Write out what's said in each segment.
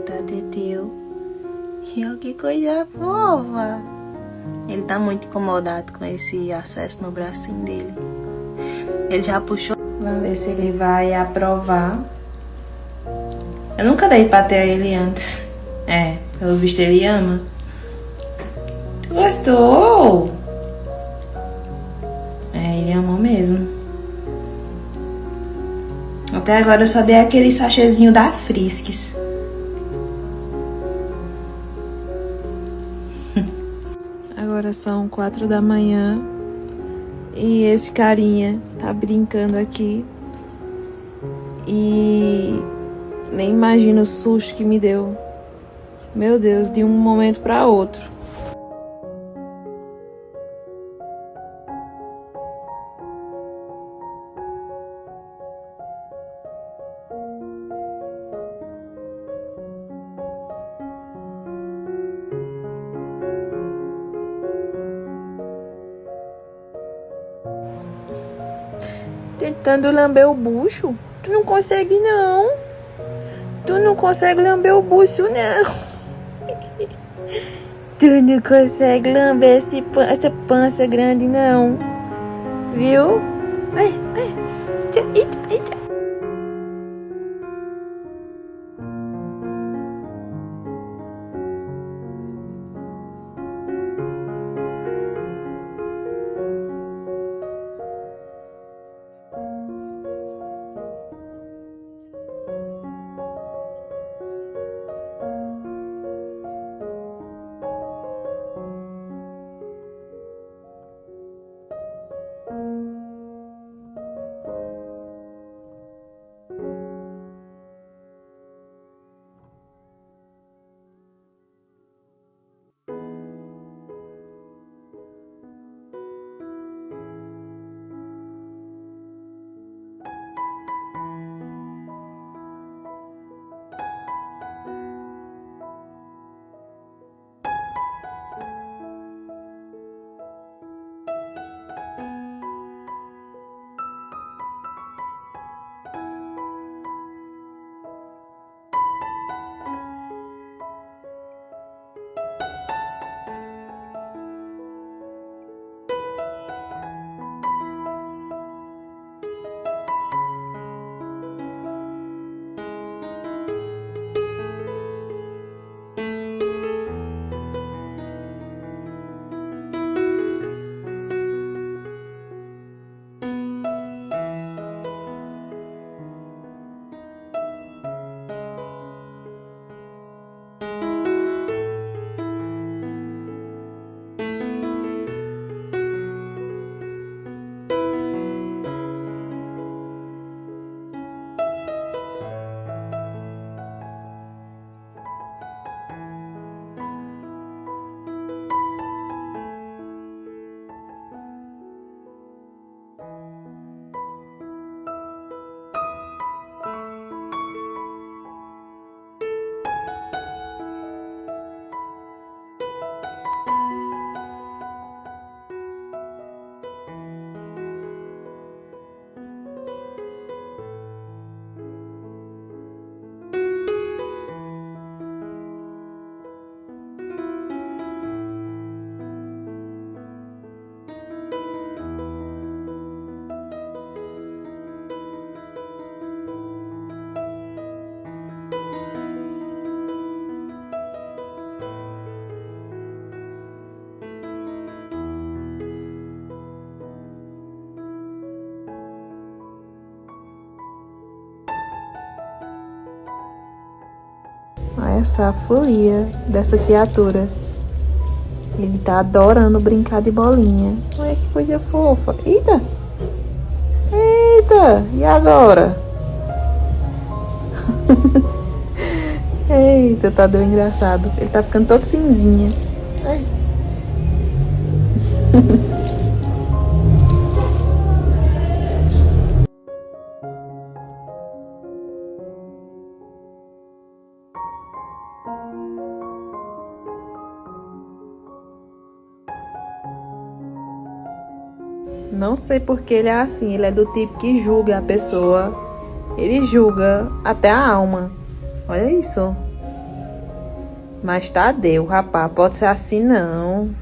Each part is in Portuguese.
tá, Teteu? E que coisa fofa! Ele tá muito incomodado com esse acesso no bracinho dele. Ele já puxou. Vamos ver se ele vai aprovar. Eu nunca dei pra ter ele antes. Pelo visto ele ama. Tu gostou? Ele amou mesmo. Até agora eu só dei aquele sachêzinho da Friskies. Agora são 4 da manhã e esse carinha tá brincando aqui e nem imagino o susto que me deu. Meu Deus, de um momento para outro. Tentando lamber o bucho? Tu não consegue, não. Tu não consegue lamber o bucho, não. Tu não consegue lamber essa pança grande, não. Viu? Eita. Olha essa folia dessa criatura. Ele tá adorando brincar de bolinha. Olha que coisa fofa. Eita! E agora? Eita, tá deu engraçado. Ele tá ficando todo cinzinha. Ai. Não sei porque ele é assim. Ele é do tipo que julga a pessoa. Ele julga até a alma. Olha isso. Mas Tadeu, rapaz, pode ser assim não.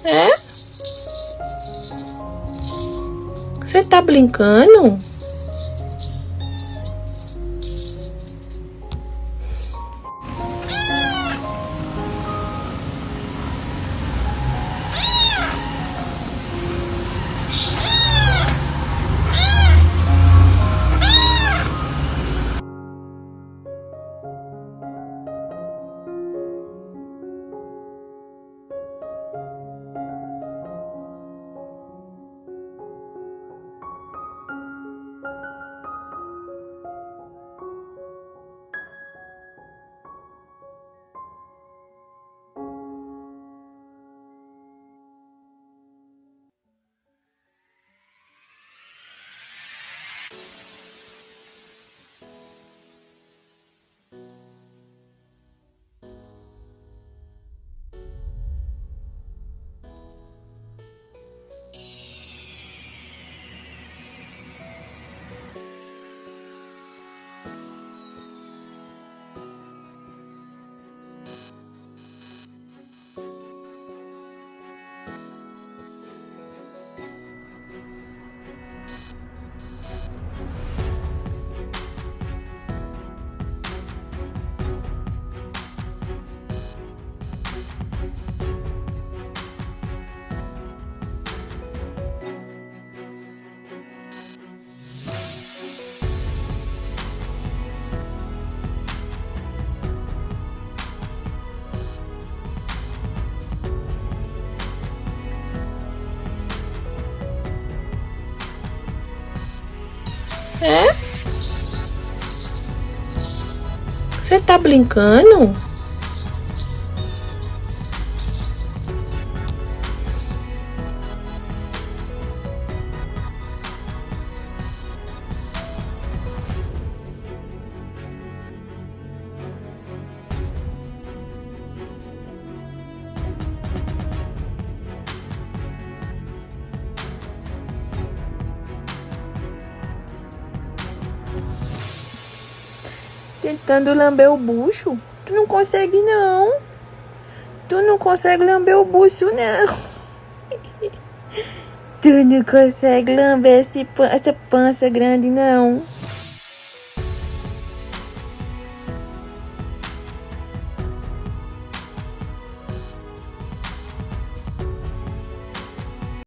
É? Você tá brincando? É? Você tá brincando? Tentando lamber o bucho? Tu não consegue, não. Tu não consegue lamber o bucho, não. Tu não consegue lamber essa pança grande, não.